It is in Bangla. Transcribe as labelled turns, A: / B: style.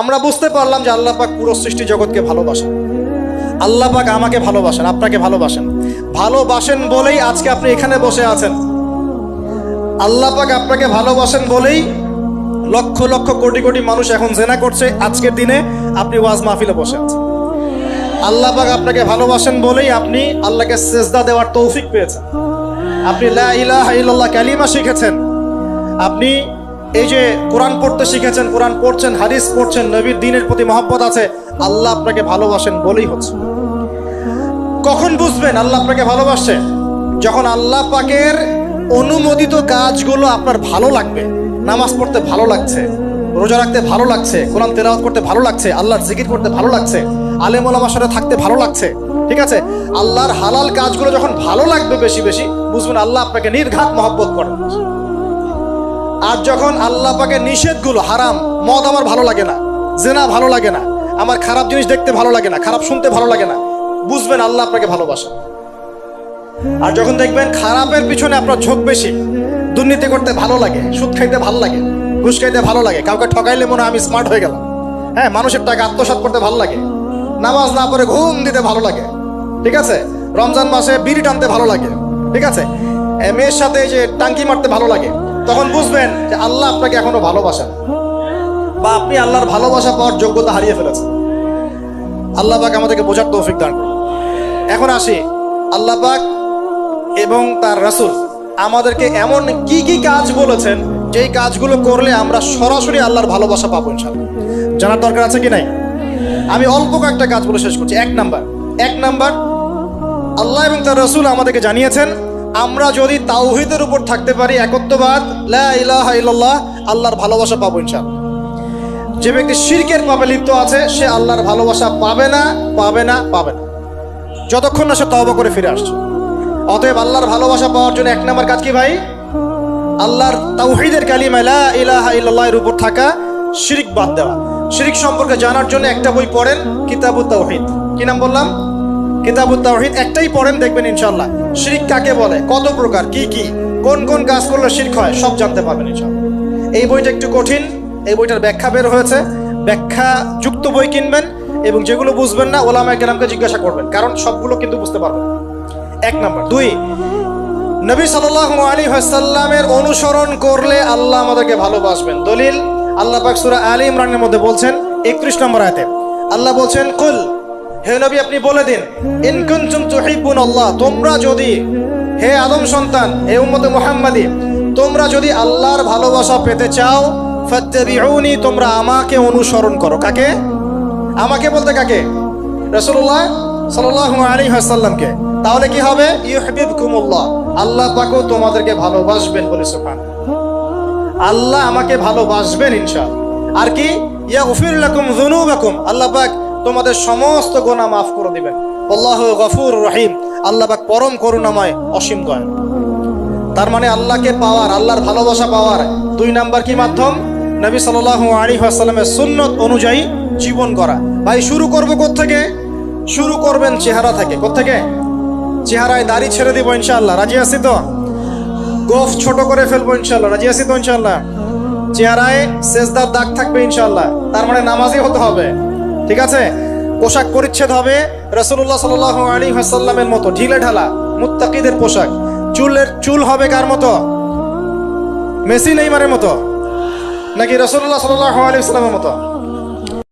A: আমরা বুঝতে পারলাম যে আল্লাহ পাক পুরো সৃষ্টি জগৎকে ভালোবাসেন। আল্লাহ পাক আমাকে ভালোবাসেন, আপনাকে ভালোবাসেন। ভালোবাসেন বলেই আজকে আপনি এখানে বসে আছেন। আল্লাহ পাক আপনাকে ভালোবাসেন বলেই লক্ষ লক্ষ কোটি কোটি মানুষ এখন জেনা করছে। আজকের দিনে আপনি ওয়াজ মাহফিলে বসে আছেন। আল্লাহ পাক আপনাকে ভালোবাসেন বলেই আপনি আল্লাহকে সেজদা দেওয়ার তৌফিক পেয়েছেন। আপনি লা ইলাহা ইল্লাল্লাহ কালিমা শিখেছেন। আপনি এই যে কোরআন পড়তে শিখেছেন, কোরআন পড়ছেন, হাদিস পড়ছেন, নবীর দ্বীনের প্রতি মহব্বত আছে। আল্লাহ আপনাকে ভালোবাসেন বলেই হচ্ছে। কখন বুঝবেন আল্লাহ আপনাকে ভালোবাসে? যখন আল্লাহ পাকের অনুমোদিত কাজগুলো আপনার ভালো লাগবে। নামাজ পড়তে ভালো লাগছে, রোজা রাখতে ভালো লাগছে, কোরআন তেলাওয়াত করতে ভালো লাগছে, আল্লাহর জিকির করতে ভালো লাগছে, আলেম ওলামার সাথে থাকতে ভালো লাগছে। ঠিক আছে, আল্লাহর হালাল কাজগুলো যখন ভালো লাগবে বেশি বেশি, বুঝবেন আল্লাহ আপনাকে নির্ঘাত মহব্বত করেন। আর যখন আল্লাহ পাকের নিষেধগুলো, হারাম, মদ আমার ভালো লাগে না, জেনা ভালো লাগে না, আমার খারাপ জিনিস দেখতে ভালো লাগে না, খারাপ শুনতে ভালো লাগে না, বুঝবেন আল্লাহ আপনাকে ভালোবাসেন। আর যখন দেখবেন খারাপের পিছনে আপনার ঝোঁক বেশি, দুর্নীতি করতে ভালো লাগে, সুদ খাইতে ভালো লাগে, ঘুষ খাইতে ভালো লাগে, কাউকে ঠকাইলে মনে হয় আমি স্মার্ট হয়ে গেলাম, হ্যাঁ, মানুষের টাকা আত্মসাৎ করতে ভালো লাগে, নামাজ না পড়ে ঘুম দিতে ভালো লাগে, ঠিক আছে, রমজান মাসে বিড়ি টানতে ভালো লাগে, ঠিক আছে, মেয়ের সাথে যে টাঙ্কি মারতে ভালো লাগে, তখন বুঝবেন যে আল্লাহ আপনাকে এখনো ভালোবাসেন বা আপনি আল্লাহর ভালোবাসা পাওয়ার যোগ্যতা হারিয়ে ফেলেছেন। আল্লাহ পাক আমাদেরকে বোঝার তৌফিক দান করুন। এখন আসি, আল্লাহ পাক এবং তার রাসূল আমাদেরকে এমন কি কি কাজ বলেছেন যেই কাজগুলো করলে আমরা সরাসরি আল্লাহর ভালোবাসা পাবো ইনশাআল্লাহ। জানার দরকার আছে কি নাই? আমি অল্প কয়েকটা কাজ বলে শেষ করছি। এক নাম্বার, আল্লাহ এবং তার রাসূল আমাদেরকে জানিয়েছেন আমরা যদি তাওহীদের উপর থাকতে পারি, একত্ববাদ, লা ইলাহা ইল্লাল্লাহ, আল্লাহর ভালোবাসা পাবো ইনশাআল্লাহ। যে ব্যক্তি শিরকের পাপে লিপ্ত আছে সে আল্লাহর ভালোবাসা পাবে না যতক্ষণ না সে তওবা করে ফিরে আসছে। অতএব আল্লাহর ভালোবাসা পাওয়ার জন্য এক নাম্বার কাজ কি ভাই? আল্লাহর তাওহীদের কালিমা লা ইলাহা ইল্লাল্লাহ এর উপর থাকা, শিরক বাদ দেওয়া। শিরক সম্পর্কে জানার জন্য একটা বই পড়েন, কিতাবুত তাওহীদ। কি নাম বললাম? কিতাবুত তাওহীদ। একটাই পড়েন, দেখবেন ইনশাআল্লাহ শিরক কাকে বলে, কত প্রকার, কি কি, কোন কোন কাজ করলে শিরক হয়, সব জানতে পারবেন ইনশাআল্লাহ। এই বইটা একটু কঠিন, এই বইটার ব্যাখ্যা বের হয়েছে, ব্যাখ্যা যুক্ত বই কিনবেন এবং যেগুলো বুঝবেন না ওলামায়ে কেরামকে জিজ্ঞাসা করবেন, কারণ সবগুলো কিন্তু বুঝতে পারবেন। এক নাম্বার। দুই, নবী সাল্লাল্লাহু আলাইহি ওয়াসাল্লামের অনুসরণ করলে আল্লাহ আমাদেরকে ভালোবাসবেন। দলিল, আল্লাহ পাক সূরা আলে ইমরানের মধ্যে বলছেন 31 নম্বর আয়াতে আল্লাহ বলছেন, কুল, হে নবী আপনি বলে দিন, ইন কুনতুম তুহিব্বুনাল্লাহ, তোমরা যদি, হে আদম সন্তান, হে উম্মতে মুহাম্মাদি, তোমরা যদি আল্লাহর ভালোবাসা পেতে চাও, ফাত্তাবিউনি, তোমরা আমাকে অনুসরণ করো। কাকে? আমাকে বলতে কাকে? রাসূলুল্লাহ সাল্লাল্লাহু আলাইহি ওয়াসাল্লামকে। তাহলে কি হবে? ইউহিব্বুকুমুল্লাহ, আল্লাহ পাকও তোমাদেরকে ভালোবাসবেন। বলে সুবহানাল্লাহ, আল্লাহ আমাকে ভালোবাসবেন ইনশাআল্লাহ। আর কি? ইয়াগফির লাকুম যুনুবাকুম, আল্লাহ পাক তোমাদের সমস্ত গুনাহ মাফ করে দিবেন। আল্লাহু গফুরুর রহিম, আল্লাহ পাক পরম করুণাময়, অসীম দয়ালু। তার মানে আল্লাহকে পাওয়ার, আল্লাহর ভালোবাসা পাওয়ার দুই নাম্বার কি মাধ্যম? নবী সাল্লাল্লাহু আলাইহি ওয়াসাল্লামের সুন্নত অনুযায়ী জীবন করা। ভাই শুরু করব কোত্থেকে? শুরু করবেন চেহারা থেকে। কোত্থেকে? চেহারায় দাড়ি ছেড়ে দিব ইনশাআল্লাহ, রাজি আছি তো? গোফ ছোট করে ফেলবো ইনশাআল্লাহ, রাজি আছি তো ইনশাআল্লাহ? চেহারায় সেজদার দাগ থাকবে ইনশাআল্লাহ, তার মানে নামাজি হতে হবে, ঠিক আছে? পোশাক পরিচ্ছদ হবে রাসূলুল্লাহ সাল্লাল্লাহু আলাইহি ওয়াসাল্লামের মতো, ঢিলে ঢালা মুত্তাকিদের পোশাক। চুল হবে কার মতো? মেসি নেইমারের মতো নাকি রাসূলুল্লাহ সাল্লাল্লাহু আলাইহি ওয়াসাল্লামের মতো?